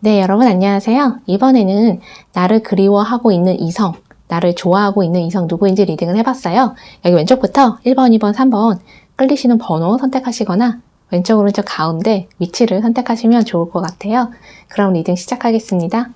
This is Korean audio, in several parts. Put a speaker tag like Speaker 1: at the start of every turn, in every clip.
Speaker 1: 네, 여러분 안녕하세요. 이번에는 나를 그리워하고 있는 이성, 나를 좋아하고 있는 이성 누구인지 리딩을 해봤어요. 여기 왼쪽부터 1번, 2번, 3번 끌리시는 번호 선택하시거나 왼쪽, 오른쪽, 가운데 위치를 선택하시면 좋을 것 같아요. 그럼 리딩 시작하겠습니다.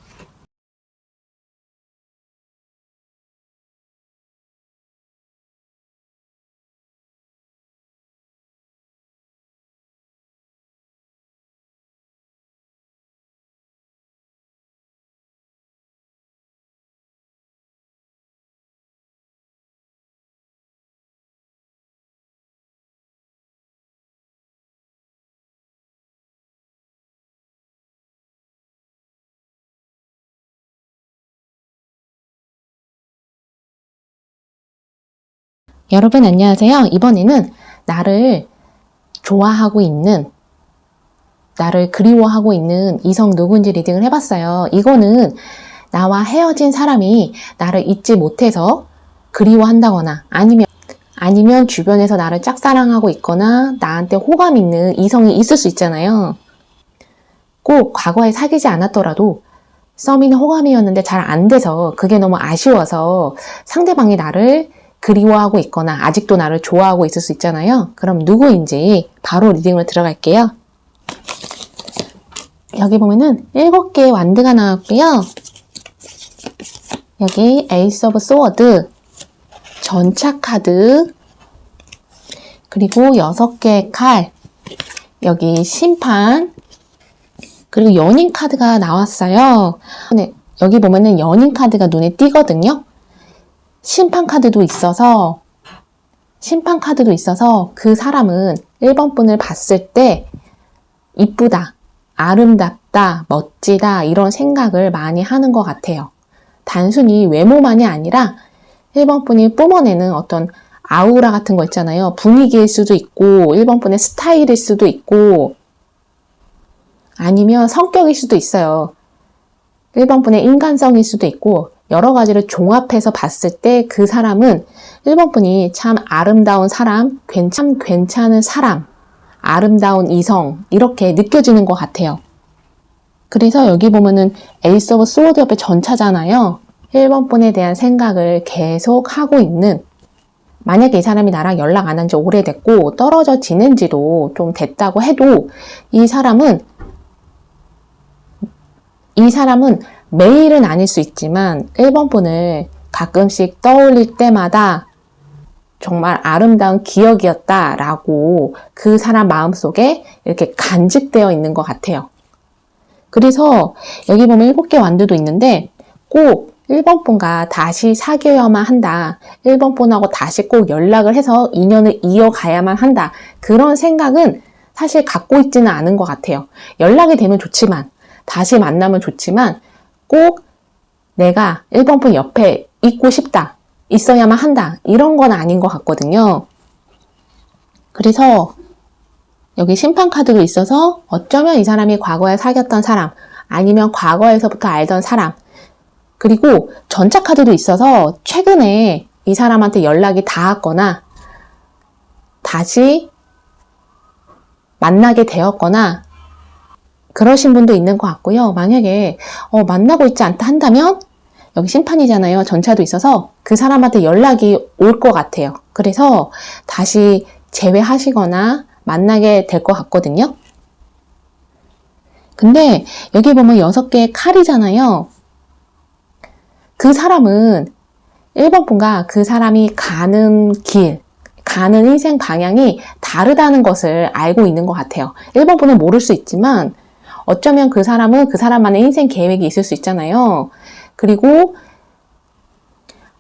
Speaker 1: 여러분 안녕하세요. 이번에는 나를 좋아하고 있는, 나를 그리워하고 있는 이성 누구인지 리딩을 해봤어요. 이거는 나와 헤어진 사람이 나를 잊지 못해서 그리워한다거나 아니면 주변에서 나를 짝사랑하고 있거나 나한테 호감 있는 이성이 있을 수 있잖아요. 꼭 과거에 사귀지 않았더라도 썸이나 호감이었는데 잘 안 돼서 그게 너무 아쉬워서 상대방이 나를 그리워하고 있거나 아직도 나를 좋아하고 있을 수 있잖아요. 그럼 누구인지 바로 리딩을 들어갈게요. 여기 보면은 7개의 완드가 나왔고요. 여기 에이스 오브 소워드, 전차 카드, 그리고 6개의 칼, 여기 심판, 그리고 연인 카드가 나왔어요. 여기 보면은 연인 카드가 눈에 띄거든요. 심판 카드도 있어서 그 사람은 1번 분을 봤을 때 이쁘다, 아름답다, 멋지다 이런 생각을 많이 하는 것 같아요. 단순히 외모만이 아니라 1번 분이 뿜어내는 어떤 아우라 같은 거 있잖아요. 분위기일 수도 있고 1번 분의 스타일일 수도 있고 아니면 성격일 수도 있어요. 1번 분의 인간성일 수도 있고 여러 가지를 종합해서 봤을 때 그 사람은 1번 분이 참 아름다운 사람, 괜찮은 사람, 아름다운 이성 이렇게 느껴지는 것 같아요. 그래서 여기 보면은 에이스 오브 소워드 옆에 전차잖아요. 1번 분에 대한 생각을 계속 하고 있는, 만약에 이 사람이 나랑 연락 안 한 지 오래됐고 떨어져 지낸 지도 좀 됐다고 해도 이 사람은 매일은 아닐 수 있지만 1번 분을 가끔씩 떠올릴 때마다 정말 아름다운 기억이었다라고 그 사람 마음속에 이렇게 간직되어 있는 것 같아요. 그래서 여기 보면 7개 완두도 있는데 꼭 1번 분과 다시 사귀어야만 한다. 1번 분하고 다시 꼭 연락을 해서 인연을 이어가야만 한다. 그런 생각은 사실 갖고 있지는 않은 것 같아요. 연락이 되면 좋지만, 다시 만나면 좋지만 꼭 내가 1번 분 옆에 있고 싶다, 있어야만 한다 이런 건 아닌 것 같거든요. 그래서 여기 심판 카드도 있어서 어쩌면 이 사람이 과거에 사귀었던 사람 아니면 과거에서부터 알던 사람, 그리고 전차 카드도 있어서 최근에 이 사람한테 연락이 닿았거나 다시 만나게 되었거나 그러신 분도 있는 것 같고요. 만약에 만나고 있지 않다 한다면 여기 심판이잖아요. 전차도 있어서 그 사람한테 연락이 올 것 같아요. 그래서 다시 재회하시거나 만나게 될 것 같거든요. 근데 여기 보면 6개의 칼이잖아요. 그 사람은 1번 분과 그 사람이 가는 길, 가는 인생 방향이 다르다는 것을 알고 있는 것 같아요. 1번 분은 모를 수 있지만 어쩌면 그 사람은 그 사람만의 인생 계획이 있을 수 있잖아요. 그리고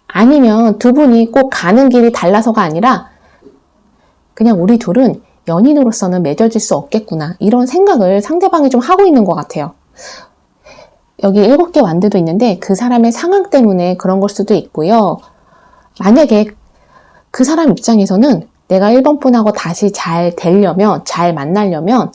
Speaker 1: 아니면 두 분이 꼭 가는 길이 달라서가 아니라 그냥 우리 둘은 연인으로서는 맺어질 수 없겠구나 이런 생각을 상대방이 좀 하고 있는 것 같아요. 여기 7개 완드도 있는데 그 사람의 상황 때문에 그런 걸 수도 있고요. 만약에 그 사람 입장에서는 내가 1번 분하고 다시 잘 되려면, 잘 만나려면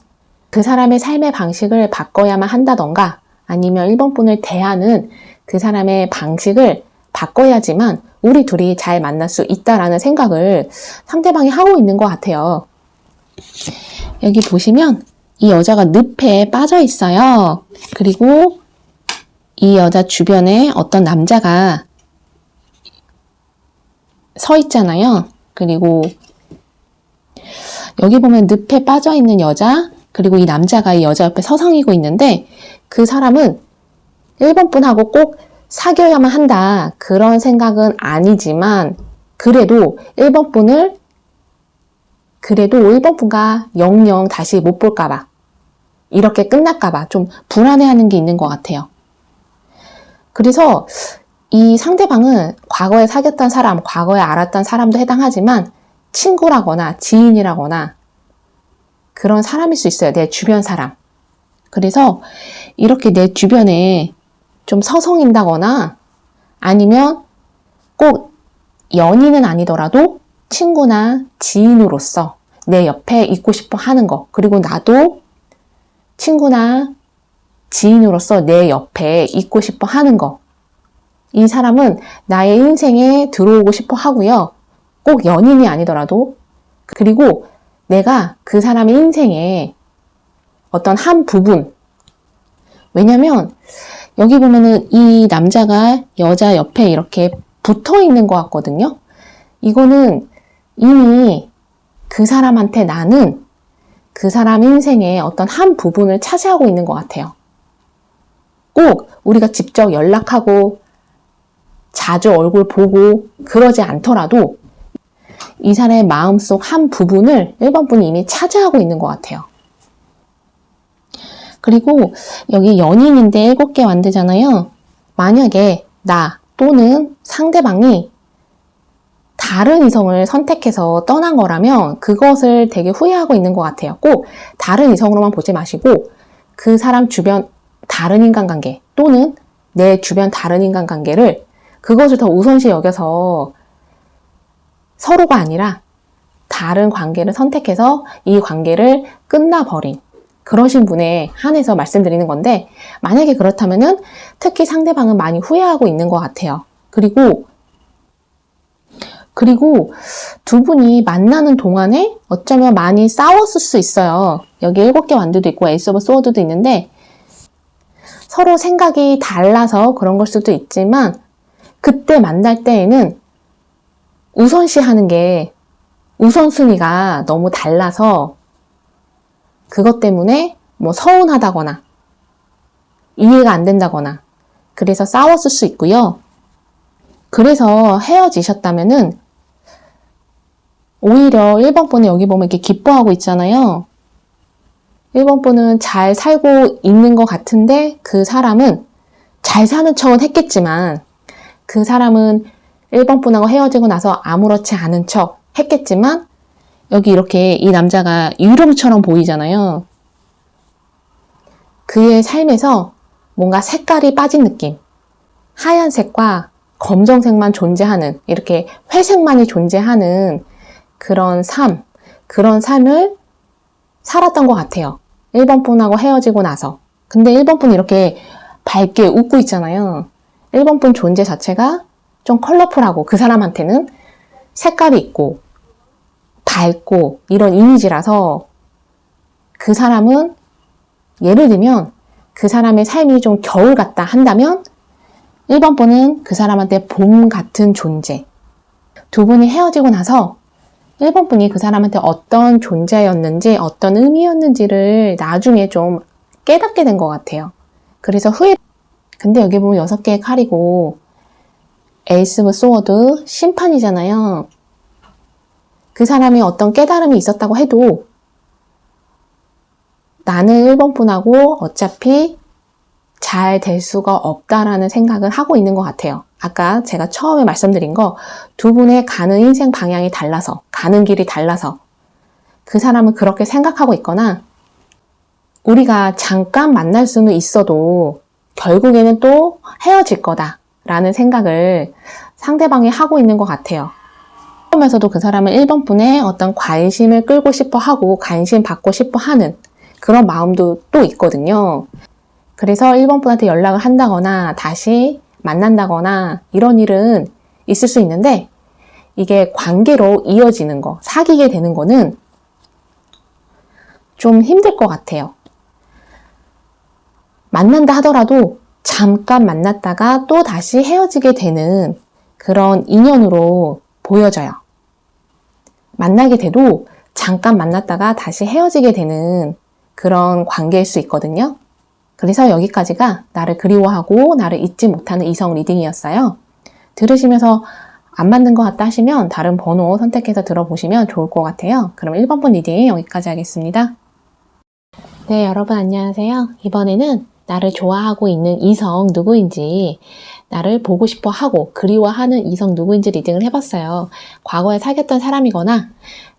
Speaker 1: 그 사람의 삶의 방식을 바꿔야만 한다던가 아니면 1번 분을 대하는 그 사람의 방식을 바꿔야지만 우리 둘이 잘 만날 수 있다라는 생각을 상대방이 하고 있는 것 같아요. 여기 보시면 이 여자가 늪에 빠져 있어요. 그리고 이 여자 주변에 어떤 남자가 서 있잖아요. 그리고 여기 보면 늪에 빠져 있는 여자, 그리고 이 남자가 이 여자 옆에 서성이고 있는데 그 사람은 1번 분하고 꼭 사귀어야만 한다. 그런 생각은 아니지만 그래도 1번 분과 영영 다시 못 볼까봐, 이렇게 끝날까봐 좀 불안해하는 게 있는 것 같아요. 그래서 이 상대방은 과거에 사귀었던 사람, 과거에 알았던 사람도 해당하지만 친구라거나 지인이라거나 그런 사람일 수 있어요. 내 주변 사람. 그래서 이렇게 내 주변에 좀 서성인다거나 아니면 꼭 연인은 아니더라도 친구나 지인으로서 내 옆에 있고 싶어 하는 거, 그리고 나도 친구나 지인으로서 내 옆에 있고 싶어 하는 거, 이 사람은 나의 인생에 들어오고 싶어 하고요. 꼭 연인이 아니더라도, 그리고 내가 그 사람의 인생에 어떤 한 부분, 왜냐면 여기 보면은 이 남자가 여자 옆에 이렇게 붙어 있는 것 같거든요. 이거는 이미 그 사람한테 나는 그 사람 인생의 어떤 한 부분을 차지하고 있는 것 같아요. 꼭 우리가 직접 연락하고 자주 얼굴 보고 그러지 않더라도 이 사람의 마음속 한 부분을 1번 분이 이미 차지하고 있는 것 같아요. 그리고 여기 연인인데 7개 만들잖아요. 만약에 나 또는 상대방이 다른 이성을 선택해서 떠난 거라면 그것을 되게 후회하고 있는 것 같아요. 꼭 다른 이성으로만 보지 마시고 그 사람 주변 다른 인간관계 또는 내 주변 다른 인간관계를, 그것을 더 우선시 여겨서 서로가 아니라 다른 관계를 선택해서 이 관계를 끝나버린 그러신 분에 한해서 말씀드리는 건데, 만약에 그렇다면은 특히 상대방은 많이 후회하고 있는 것 같아요. 그리고 두 분이 만나는 동안에 어쩌면 많이 싸웠을 수 있어요. 여기 7개 완두도 있고 에이스 오브 소워드도 있는데 서로 생각이 달라서 그런 걸 수도 있지만 그때 만날 때에는 우선시하는 게 우선순위가 너무 달라서 그것 때문에 뭐 서운하다거나 이해가 안 된다거나 그래서 싸웠을 수 있고요. 그래서 헤어지셨다면은 오히려 1번 분은 여기 보면 이렇게 기뻐하고 있잖아요. 1번 분은 잘 살고 있는 것 같은데 그 사람은 잘 사는 척은 했겠지만 그 사람은 1번 분하고 헤어지고 나서 아무렇지 않은 척 했겠지만 여기 이렇게 이 남자가 유령처럼 보이잖아요. 그의 삶에서 뭔가 색깔이 빠진 느낌, 하얀색과 검정색만 존재하는, 이렇게 회색만이 존재하는 그런 삶을 살았던 것 같아요. 1번 분하고 헤어지고 나서. 근데 1번 분이 이렇게 밝게 웃고 있잖아요. 1번 분 존재 자체가 좀 컬러풀하고 그 사람한테는 색깔이 있고 밝고 이런 이미지라서 그 사람은, 예를 들면 그 사람의 삶이 좀 겨울 같다 한다면 1번 분은 그 사람한테 봄 같은 존재. 두 분이 헤어지고 나서 1번 분이 그 사람한테 어떤 존재였는지 어떤 의미였는지를 나중에 좀 깨닫게 된 것 같아요. 그래서 근데 여기 보면 6개의 칼이고 에이스 오브 소워드 심판이잖아요. 그 사람이 어떤 깨달음이 있었다고 해도 나는 1번 분하고 어차피 잘 될 수가 없다라는 생각을 하고 있는 것 같아요. 아까 제가 처음에 말씀드린 거, 두 분의 가는 인생 방향이 달라서, 가는 길이 달라서 그 사람은 그렇게 생각하고 있거나 우리가 잠깐 만날 수는 있어도 결국에는 또 헤어질 거다라는 생각을 상대방이 하고 있는 것 같아요. 그러면서도 그 사람은 1번 분의 어떤 관심을 끌고 싶어 하고 관심 받고 싶어 하는 그런 마음도 또 있거든요. 그래서 1번 분한테 연락을 한다거나 다시 만난다거나 이런 일은 있을 수 있는데, 이게 관계로 이어지는 거, 사귀게 되는 거는 좀 힘들 것 같아요. 만난다 하더라도 잠깐 만났다가 또 다시 헤어지게 되는 그런 인연으로 보여져요. 만나게 돼도 잠깐 만났다가 다시 헤어지게 되는 그런 관계일 수 있거든요. 그래서 여기까지가 나를 그리워하고 나를 잊지 못하는 이성 리딩이었어요. 들으시면서 안 맞는 것 같다 하시면 다른 번호 선택해서 들어보시면 좋을 것 같아요. 그럼 1번 번 리딩 여기까지 하겠습니다. 네, 여러분 안녕하세요. 이번에는 나를 좋아하고 있는 이성 누구인지, 나를 보고 싶어 하고 그리워하는 이성 누구인지 리딩을 해봤어요. 과거에 사귀었던 사람이거나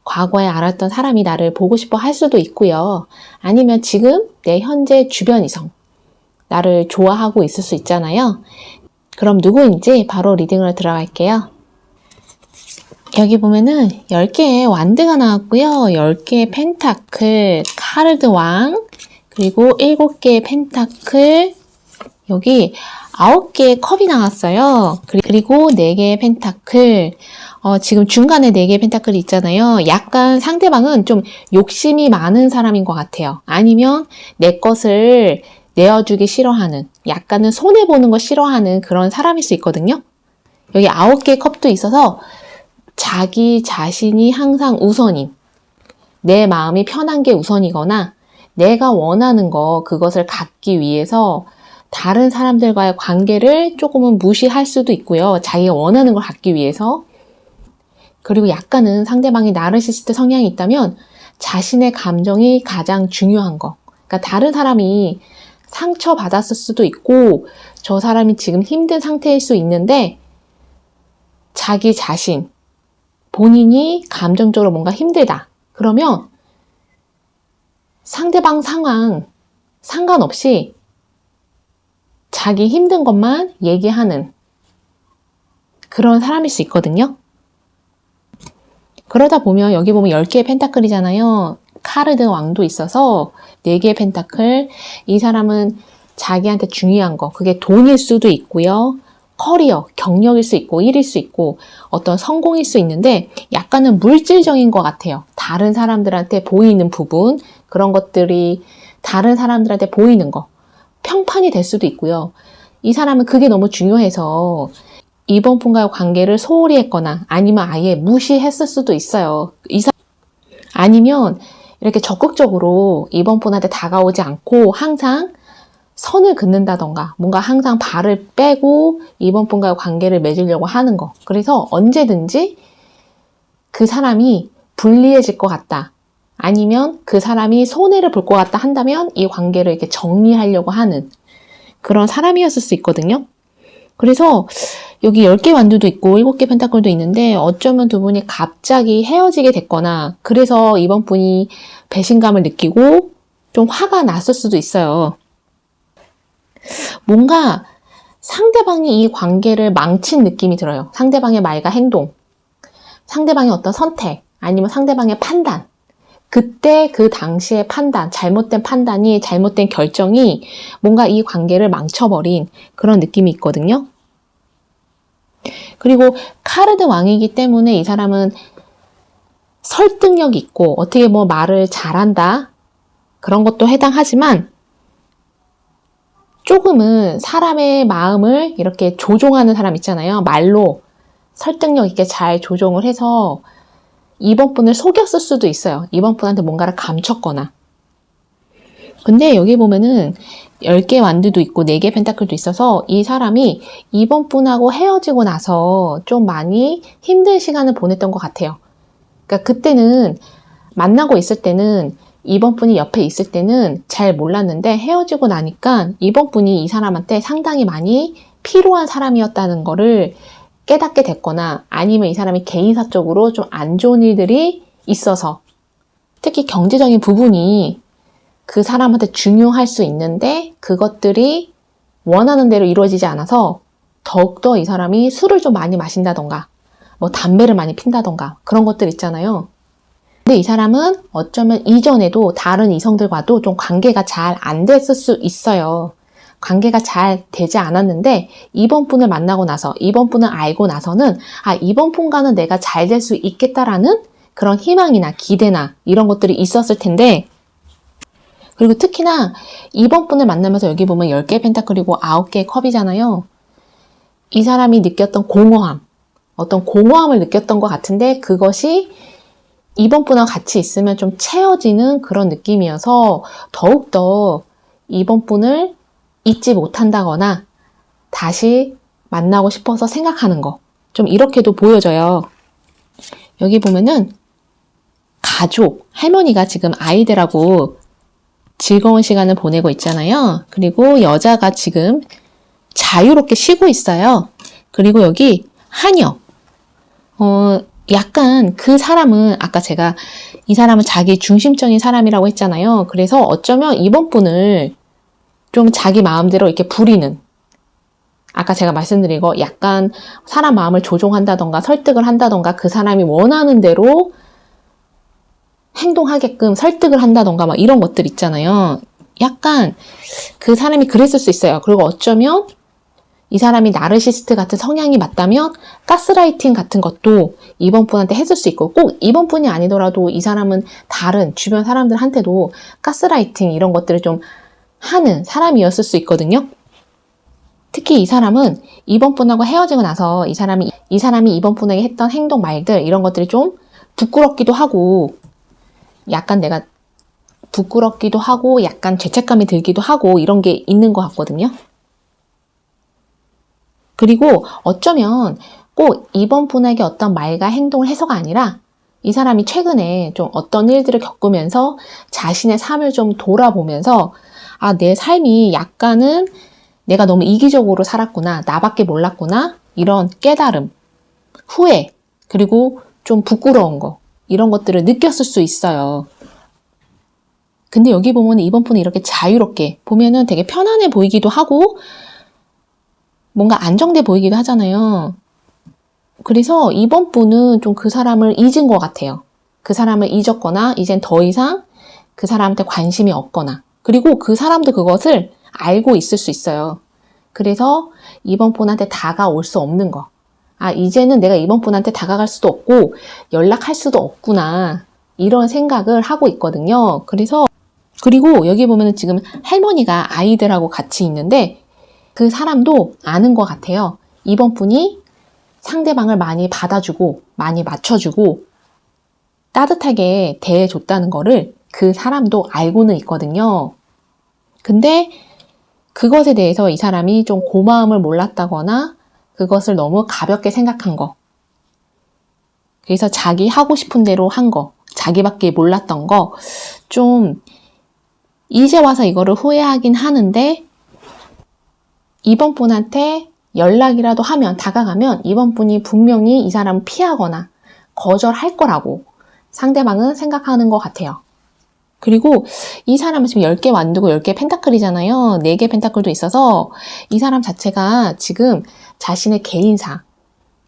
Speaker 1: 과거에 알았던 사람이 나를 보고 싶어 할 수도 있고요. 아니면 지금 내 현재 주변 이성, 나를 좋아하고 있을 수 있잖아요. 그럼 누구인지 바로 리딩을 들어갈게요. 여기 보면은 10개의 완드가 나왔고요. 10개의 펜타클, 카르드 왕, 그리고 7개의 펜타클, 여기 9개의 컵이 나왔어요. 그리고 4개의 펜타클, 지금 중간에 4개의 펜타클이 있잖아요. 약간 상대방은 좀 욕심이 많은 사람인 것 같아요. 아니면 내 것을 내어주기 싫어하는, 약간은 손해보는 거 싫어하는 그런 사람일 수 있거든요. 여기 9개의 컵도 있어서 자기 자신이 항상 우선임, 내 마음이 편한 게 우선이거나 내가 원하는 거, 그것을 갖기 위해서 다른 사람들과의 관계를 조금은 무시할 수도 있고요. 자기가 원하는 걸 갖기 위해서. 그리고 약간은 상대방이 나르시시스트 성향이 있다면 자신의 감정이 가장 중요한 거. 그러니까 다른 사람이 상처받았을 수도 있고 저 사람이 지금 힘든 상태일 수 있는데 자기 자신, 본인이 감정적으로 뭔가 힘들다. 그러면 상대방 상황 상관없이 자기 힘든 것만 얘기하는 그런 사람일 수 있거든요. 그러다 보면 여기 보면 10개의 펜타클이잖아요. 카르드 왕도 있어서 4개의 펜타클. 이 사람은 자기한테 중요한 거, 그게 돈일 수도 있고요. 커리어, 경력일 수 있고, 일일 수 있고, 어떤 성공일 수 있는데 약간은 물질적인 것 같아요. 다른 사람들한테 보이는 부분, 그런 것들이 다른 사람들한테 보이는 거, 평판이 될 수도 있고요. 이 사람은 그게 너무 중요해서 이번 분과의 관계를 소홀히 했거나 아니면 아예 무시했을 수도 있어요. 아니면 이렇게 적극적으로 이번 분한테 다가오지 않고 항상 선을 긋는다던가 뭔가 항상 발을 빼고 이번 분과의 관계를 맺으려고 하는 거. 그래서 언제든지 그 사람이 불리해질 것 같다. 아니면 그 사람이 손해를 볼 것 같다 한다면 이 관계를 이렇게 정리하려고 하는 그런 사람이었을 수 있거든요. 그래서 여기 10개 완두도 있고 7개 펜타클도 있는데 어쩌면 두 분이 갑자기 헤어지게 됐거나 그래서 이번 분이 배신감을 느끼고 좀 화가 났을 수도 있어요. 뭔가 상대방이 이 관계를 망친 느낌이 들어요. 상대방의 말과 행동, 상대방의 어떤 선택, 아니면 상대방의 판단. 그때 그 당시의 판단, 잘못된 판단이, 잘못된 결정이 뭔가 이 관계를 망쳐버린 그런 느낌이 있거든요. 그리고 카르드 왕이기 때문에 이 사람은 설득력 있고 어떻게 뭐 말을 잘한다 그런 것도 해당하지만 조금은 사람의 마음을 이렇게 조종하는 사람 있잖아요. 말로 설득력 있게 잘 조종을 해서 이번 분을 속였을 수도 있어요. 이번 분한테 뭔가를 감췄거나. 근데 여기 보면은 10개 완드도 있고 4개 펜타클도 있어서 이 사람이 이번 분하고 헤어지고 나서 좀 많이 힘든 시간을 보냈던 것 같아요. 그러니까 그때는 만나고 있을 때는 이번 분이 옆에 있을 때는 잘 몰랐는데 헤어지고 나니까 이번 분이 이 사람한테 상당히 많이 필요한 사람이었다는 거를 깨닫게 됐거나 아니면 이 사람이 개인사적으로 좀 안 좋은 일들이 있어서 특히 경제적인 부분이 그 사람한테 중요할 수 있는데 그것들이 원하는 대로 이루어지지 않아서 더욱더 이 사람이 술을 좀 많이 마신다던가 뭐 담배를 많이 핀다던가 그런 것들 있잖아요. 근데 이 사람은 어쩌면 이전에도 다른 이성들과도 좀 관계가 잘 안 됐을 수 있어요. 관계가 잘 되지 않았는데 이번 분을 만나고 나서 이번 분을 알고 나서는 이번 분과는 내가 잘 될 수 있겠다라는 그런 희망이나 기대나 이런 것들이 있었을 텐데 그리고 특히나 이번 분을 만나면서 여기 보면 10개의 펜타클이고 9개의 컵이잖아요. 이 사람이 느꼈던 공허함, 어떤 공허함을 느꼈던 것 같은데 그것이 이번 분과 같이 있으면 좀 채워지는 그런 느낌이어서 더욱더 이번 분을 잊지 못한다거나 다시 만나고 싶어서 생각하는 거. 좀 이렇게도 보여져요. 여기 보면은 가족, 할머니가 지금 아이들하고 즐거운 시간을 보내고 있잖아요. 그리고 여자가 지금 자유롭게 쉬고 있어요. 그리고 여기 한여. 약간 그 사람은 아까 제가 이 사람은 자기 중심적인 사람이라고 했잖아요. 그래서 어쩌면 이번 분을 좀 자기 마음대로 이렇게 부리는, 아까 제가 말씀드린 거 약간 사람 마음을 조종한다던가 설득을 한다던가 그 사람이 원하는 대로 행동하게끔 설득을 한다던가 막 이런 것들 있잖아요. 약간 그 사람이 그랬을 수 있어요. 그리고 어쩌면 이 사람이 나르시스트 같은 성향이 맞다면 가스라이팅 같은 것도 이번 분한테 했을 수 있고, 꼭 이번 분이 아니더라도 이 사람은 다른 주변 사람들한테도 가스라이팅 이런 것들을 좀 하는 사람이었을 수 있거든요. 특히 이 사람은 이번 분하고 헤어지고 나서 이 사람이 이번 분에게 했던 행동 말들 이런 것들이 좀 부끄럽기도 하고, 약간 내가 부끄럽기도 하고 약간 죄책감이 들기도 하고 이런 게 있는 것 같거든요. 그리고 어쩌면 꼭 이번 분에게 어떤 말과 행동을 해서가 아니라 이 사람이 최근에 좀 어떤 일들을 겪으면서 자신의 삶을 좀 돌아보면서 내 삶이 약간은 내가 너무 이기적으로 살았구나, 나밖에 몰랐구나, 이런 깨달음, 후회, 그리고 좀 부끄러운 거 이런 것들을 느꼈을 수 있어요. 근데 여기 보면 이번 분이 이렇게 자유롭게 보면은 되게 편안해 보이기도 하고 뭔가 안정돼 보이기도 하잖아요. 그래서 이번 분은 좀 그 사람을 잊은 것 같아요. 그 사람을 잊었거나 이젠 더 이상 그 사람한테 관심이 없거나, 그리고 그 사람도 그것을 알고 있을 수 있어요. 그래서 이번 분한테 다가올 수 없는 거. 이제는 내가 이번 분한테 다가갈 수도 없고 연락할 수도 없구나, 이런 생각을 하고 있거든요. 그리고 여기 보면은 지금 할머니가 아이들하고 같이 있는데 그 사람도 아는 것 같아요. 이번 분이 상대방을 많이 받아주고 많이 맞춰주고 따뜻하게 대해줬다는 거를 그 사람도 알고는 있거든요. 근데 그것에 대해서 이 사람이 좀 고마움을 몰랐다거나 그것을 너무 가볍게 생각한 거, 그래서 자기 하고 싶은 대로 한 거, 자기밖에 몰랐던 거, 좀 이제 와서 이거를 후회하긴 하는데 이번 분한테 연락이라도 하면, 다가가면 이번 분이 분명히 이 사람을 피하거나 거절할 거라고 상대방은 생각하는 것 같아요. 그리고 이 사람은 지금 10개 완두고 10개 펜타클이잖아요. 4개 펜타클도 있어서 이 사람 자체가 지금 자신의 개인사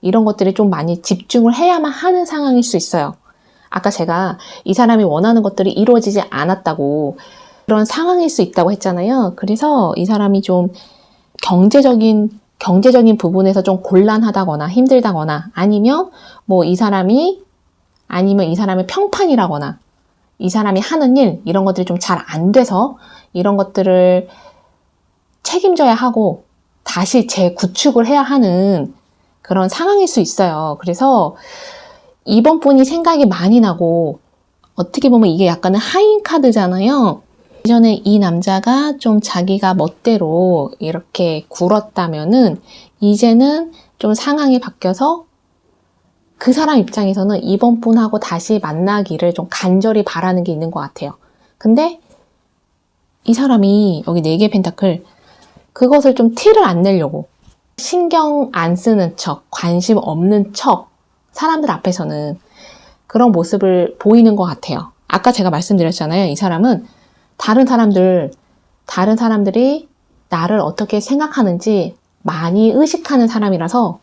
Speaker 1: 이런 것들이 좀 많이 집중을 해야만 하는 상황일 수 있어요. 아까 제가 이 사람이 원하는 것들이 이루어지지 않았다고, 그런 상황일 수 있다고 했잖아요. 그래서 이 사람이 좀 경제적인 부분에서 좀 곤란하다거나 힘들다거나, 아니면 이 사람의 평판이라거나 이 사람이 하는 일 이런 것들이 좀 잘 안 돼서 이런 것들을 책임져야 하고 다시 재구축을 해야 하는 그런 상황일 수 있어요. 그래서 이번 분이 생각이 많이 나고, 어떻게 보면 이게 약간은 하인 카드잖아요. 예전에 이 남자가 좀 자기가 멋대로 이렇게 굴었다면은 이제는 좀 상황이 바뀌어서 그 사람 입장에서는 이번 분하고 다시 만나기를 좀 간절히 바라는 게 있는 것 같아요. 근데 이 사람이 여기 4개 펜타클, 그것을 좀 티를 안 내려고 신경 안 쓰는 척, 관심 없는 척 사람들 앞에서는 그런 모습을 보이는 것 같아요. 아까 제가 말씀드렸잖아요. 이 사람은 다른 사람들이 나를 어떻게 생각하는지 많이 의식하는 사람이라서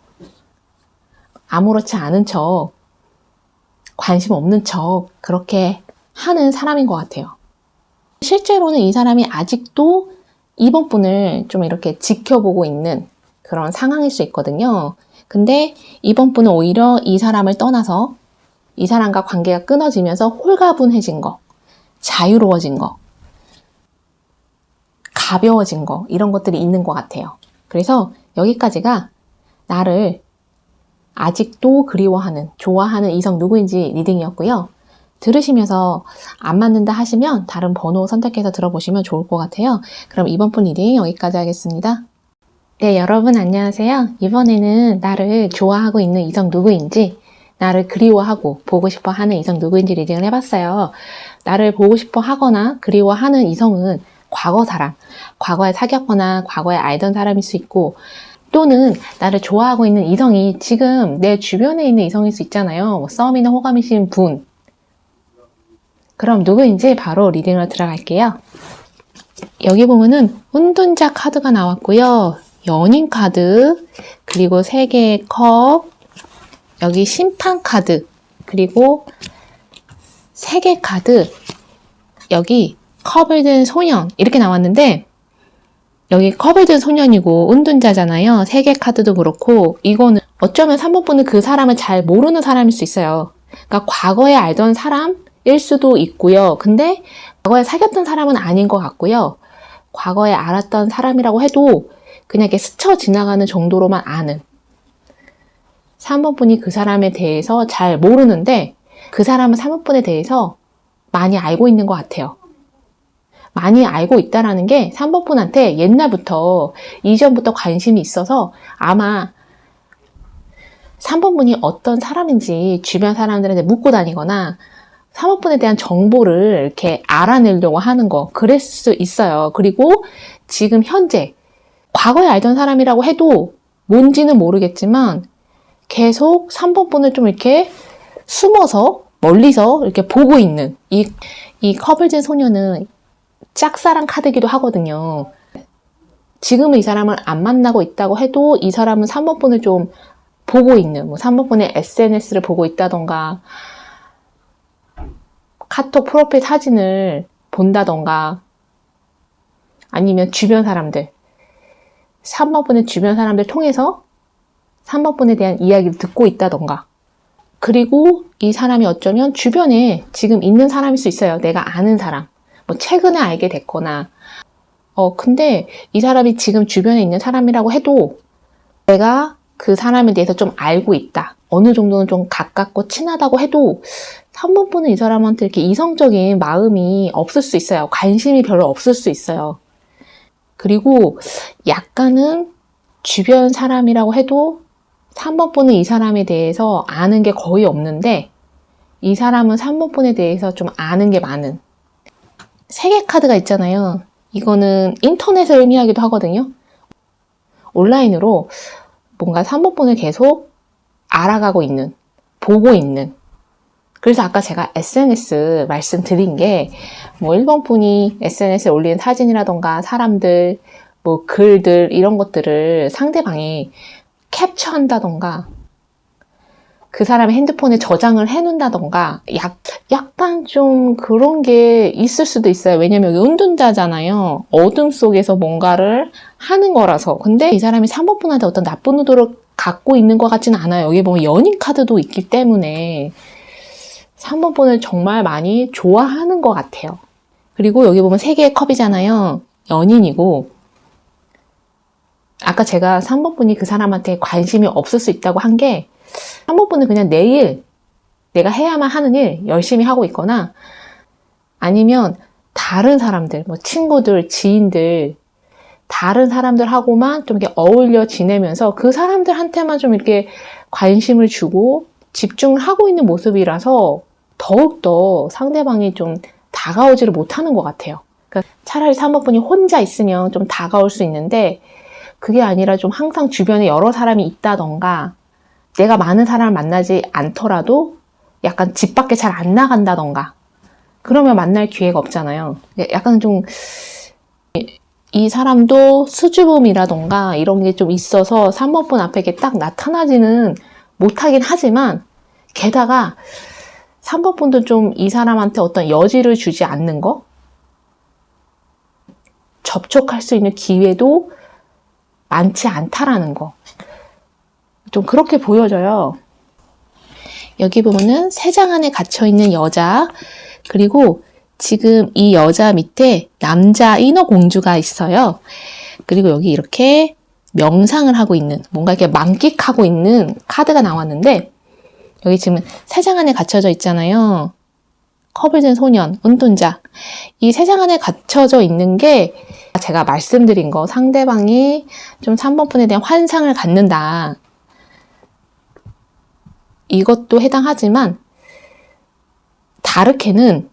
Speaker 1: 아무렇지 않은 척, 관심 없는 척 그렇게 하는 사람인 것 같아요. 실제로는 이 사람이 아직도 이번 분을 좀 이렇게 지켜보고 있는 그런 상황일 수 있거든요. 근데 이번 분은 오히려 이 사람을 떠나서 이 사람과 관계가 끊어지면서 홀가분해진 거, 자유로워진 거, 가벼워진 거, 이런 것들이 있는 것 같아요. 그래서 여기까지가 나를 아직도 그리워하는, 좋아하는 이성 누구인지 리딩이었고요. 들으시면서 안 맞는다 하시면 다른 번호 선택해서 들어보시면 좋을 것 같아요. 그럼 이번 분 리딩 여기까지 하겠습니다. 네, 여러분 안녕하세요. 이번에는 나를 좋아하고 있는 이성 누구인지, 나를 그리워하고 보고 싶어 하는 이성 누구인지 리딩을 해봤어요. 나를 보고 싶어 하거나 그리워하는 이성은 과거 사람, 과거에 사귀었거나 과거에 알던 사람일 수 있고, 또는 나를 좋아하고 있는 이성이 지금 내 주변에 있는 이성일 수 있잖아요. 뭐 썸이나 호감이신 분. 그럼 누구인지 바로 리딩으로 들어갈게요. 여기 보면은 혼돈자 카드가 나왔고요. 연인 카드, 그리고 3개의 컵, 여기 심판 카드, 그리고 3개 카드, 여기 컵을 든 소년, 이렇게 나왔는데, 여기 컵을 든 소년이고 은둔자잖아요. 3개 카드도 그렇고, 이거는 어쩌면 3번 분은 그 사람을 잘 모르는 사람일 수 있어요. 그러니까 과거에 알던 사람일 수도 있고요. 근데 과거에 사귀었던 사람은 아닌 것 같고요. 과거에 알았던 사람이라고 해도 그냥 이렇게 스쳐 지나가는 정도로만 아는. 3번 분이 그 사람에 대해서 잘 모르는데 그 사람은 3번 분에 대해서 많이 알고 있는 것 같아요. 많이 알고 있다라는 게 3번 분한테 옛날부터, 이전부터 관심이 있어서 아마 3번 분이 어떤 사람인지 주변 사람들한테 묻고 다니거나 3번 분에 대한 정보를 이렇게 알아내려고 하는 거, 그랬을 수 있어요. 그리고 지금 현재, 과거에 알던 사람이라고 해도 뭔지는 모르겠지만 계속 3번 분을 좀 이렇게 숨어서 멀리서 이렇게 보고 있는 이 컵을 든 소녀는 짝사랑 카드기도 하거든요. 지금은 이 사람을 안 만나고 있다고 해도 이 사람은 3번 분을 좀 보고 있는, 뭐 3번 분의 SNS를 보고 있다던가, 카톡 프로필 사진을 본다던가, 아니면 주변 사람들, 3번 분의 주변 사람들 통해서 3번 분에 대한 이야기를 듣고 있다던가, 그리고 이 사람이 어쩌면 주변에 지금 있는 사람일 수 있어요. 내가 아는 사람. 뭐 최근에 알게 됐거나. 근데 이 사람이 지금 주변에 있는 사람이라고 해도 내가 그 사람에 대해서 좀 알고 있다. 어느 정도는 좀 가깝고 친하다고 해도 3번 분은 이 사람한테 이렇게 이성적인 마음이 없을 수 있어요. 관심이 별로 없을 수 있어요. 그리고 약간은 주변 사람이라고 해도 3번 분은 이 사람에 대해서 아는 게 거의 없는데 이 사람은 3번 분에 대해서 좀 아는 게 많은. 3개 카드가 있잖아요. 이거는 인터넷을 의미하기도 하거든요. 온라인으로 뭔가 3번 분을 계속 알아가고 있는, 보고 있는. 그래서 아까 제가 SNS 말씀드린 게, 뭐 1번 분이 SNS에 올리는 사진이라던가 사람들, 뭐 글들, 이런 것들을 상대방이 캡처한다던가, 그 사람의 핸드폰에 저장을 해놓는다던가, 약간 좀 그런 게 있을 수도 있어요. 왜냐면 은둔자잖아요. 어둠 속에서 뭔가를 하는 거라서. 근데 이 사람이 3번 분한테 어떤 나쁜 의도를 갖고 있는 것 같지는 않아요. 여기 보면 연인 카드도 있기 때문에 3번 분을 정말 많이 좋아하는 것 같아요. 그리고 여기 보면 3개의 컵이잖아요. 연인이고, 아까 제가 3번 분이 그 사람한테 관심이 없을 수 있다고 한 게, 3번 분은 그냥 내일 내가 해야만 하는 일 열심히 하고 있거나, 아니면 다른 사람들, 뭐 친구들, 지인들, 다른 사람들하고만 좀 이렇게 어울려 지내면서 그 사람들한테만 좀 이렇게 관심을 주고 집중을 하고 있는 모습이라서 더욱더 상대방이 좀 다가오지를 못하는 것 같아요. 그러니까 차라리 3번 분이 혼자 있으면 좀 다가올 수 있는데, 그게 아니라 좀 항상 주변에 여러 사람이 있다던가, 내가 많은 사람을 만나지 않더라도 약간 집 밖에 잘 안 나간다던가, 그러면 만날 기회가 없잖아요. 약간 좀 이 사람도 수줍음이라던가 이런 게 좀 있어서 3번 분 앞에 이렇게 딱 나타나지는 못하긴 하지만, 게다가 3번 분도 좀 이 사람한테 어떤 여지를 주지 않는 거, 접촉할 수 있는 기회도 많지 않다라는 거, 좀 그렇게 보여져요. 여기 보면은 3장 안에 갇혀있는 여자, 그리고 지금 이 여자 밑에 남자 인어공주가 있어요. 그리고 여기 이렇게 명상을 하고 있는, 뭔가 이렇게 만끽하고 있는 카드가 나왔는데, 여기 지금 세 장 안에 갇혀져 있잖아요. 컵을 든 소년, 은둔자. 이 세 장 안에 갇혀져 있는 게 제가 말씀드린 거, 상대방이 좀 3번 분에 대한 환상을 갖는다. 이것도 해당하지만 다르게는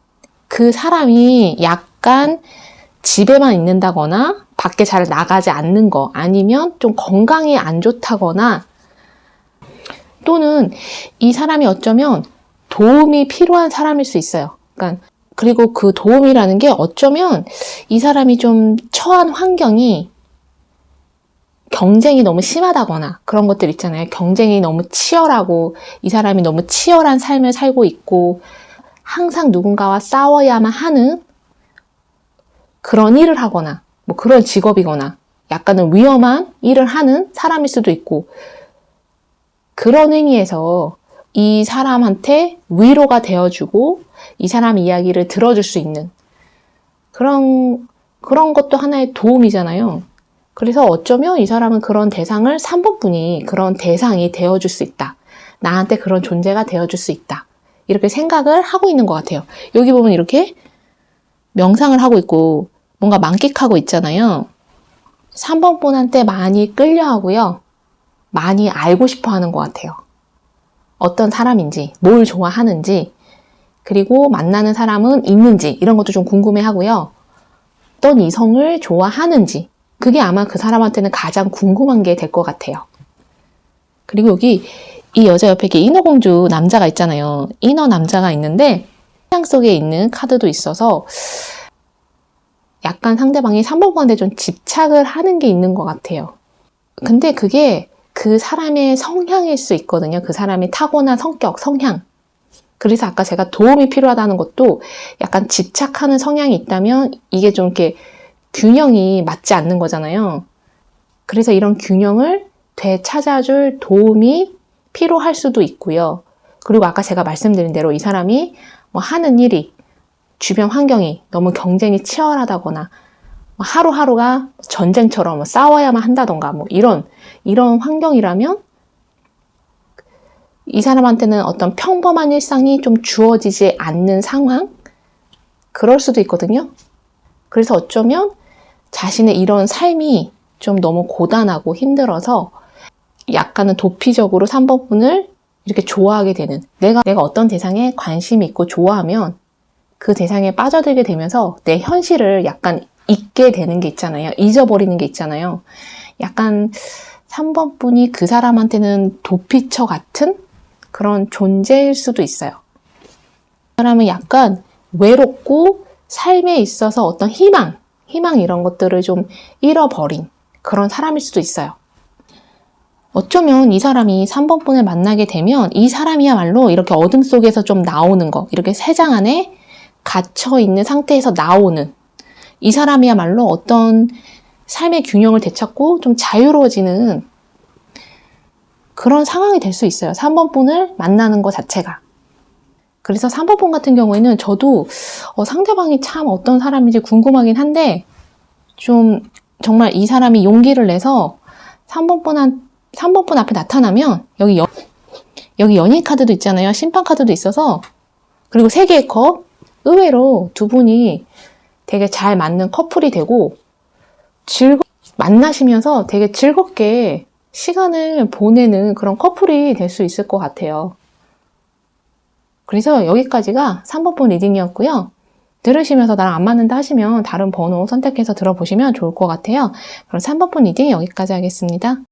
Speaker 1: 그 사람이 약간 집에만 있는다거나 밖에 잘 나가지 않는 거, 아니면 좀 건강이 안 좋다거나, 또는 이 사람이 어쩌면 도움이 필요한 사람일 수 있어요. 그러니까 그리고 그 도움이라는 게 어쩌면 이 사람이 좀 처한 환경이 경쟁이 너무 심하다거나 그런 것들 있잖아요. 경쟁이 너무 치열하고 이 사람이 너무 치열한 삶을 살고 있고 항상 누군가와 싸워야만 하는 그런 일을 하거나 뭐 그런 직업이거나 약간은 위험한 일을 하는 사람일 수도 있고, 그런 의미에서 이 사람한테 위로가 되어주고 이 사람 이야기를 들어줄 수 있는 그런 것도 하나의 도움이잖아요. 그래서 어쩌면 이 사람은 그런 대상을 3번 분이 그런 대상이 되어줄 수 있다. 나한테 그런 존재가 되어줄 수 있다. 이렇게 생각을 하고 있는 것 같아요. 여기 보면 이렇게 명상을 하고 있고 뭔가 만끽하고 있잖아요. 3번 분한테 많이 끌려하고요. 많이 알고 싶어 하는 것 같아요. 어떤 사람인지, 뭘 좋아하는지, 그리고 만나는 사람은 있는지 이런 것도 좀 궁금해 하고요. 어떤 이성을 좋아하는지, 그게 아마 그 사람한테는 가장 궁금한 게 될 것 같아요. 그리고 여기 이 여자 옆에 이렇게 인어공주 남자가 있잖아요. 인어 남자가 있는데 태양 속에 있는 카드도 있어서 약간 상대방이 3번 분한테 좀 집착을 하는 게 있는 것 같아요. 근데 그게 그 사람의 성향일 수 있거든요. 그 사람의 타고난 성격, 성향. 그래서 아까 제가 도움이 필요하다는 것도 약간 집착하는 성향이 있다면 이게 좀 이렇게 균형이 맞지 않는 거잖아요. 그래서 이런 균형을 되찾아줄 도움이 필요할 수도 있고요. 그리고 아까 제가 말씀드린 대로 이 사람이 뭐 하는 일이, 주변 환경이 너무 경쟁이 치열하다거나 하루하루가 전쟁처럼 싸워야만 한다던가 뭐 이런 환경이라면 이 사람한테는 어떤 평범한 일상이 좀 주어지지 않는 상황? 그럴 수도 있거든요. 그래서 어쩌면 자신의 이런 삶이 좀 너무 고단하고 힘들어서 약간은 도피적으로 3번 분을 이렇게 좋아하게 되는, 내가 어떤 대상에 관심이 있고 좋아하면 그 대상에 빠져들게 되면서 내 현실을 약간 잊게 되는 게 있잖아요. 잊어버리는 게 있잖아요. 약간 3번 분이 그 사람한테는 도피처 같은 그런 존재일 수도 있어요. 그 사람은 약간 외롭고 삶에 있어서 어떤 희망 이런 것들을 좀 잃어버린 그런 사람일 수도 있어요. 어쩌면 이 사람이 3번 분을 만나게 되면 이 사람이야말로 이렇게 어둠 속에서 좀 나오는 거, 이렇게 세 장 안에 갇혀있는 상태에서 나오는 이 사람이야말로 어떤 삶의 균형을 되찾고 좀 자유로워지는 그런 상황이 될 수 있어요. 3번 분을 만나는 것 자체가. 그래서 3번 분 같은 경우에는 저도 상대방이 참 어떤 사람인지 궁금하긴 한데 좀 정말 이 사람이 용기를 내서 3번 분 앞에 나타나면 여기 연인 카드도 있잖아요. 심판 카드도 있어서, 그리고 3개의 컵, 의외로 두 분이 되게 잘 맞는 커플이 되고 만나시면서 되게 즐겁게 시간을 보내는 그런 커플이 될 수 있을 것 같아요. 그래서 여기까지가 3번 분 리딩이었고요. 들으시면서 나랑 안 맞는다 하시면 다른 번호 선택해서 들어보시면 좋을 것 같아요. 그럼 3번 분 리딩 여기까지 하겠습니다.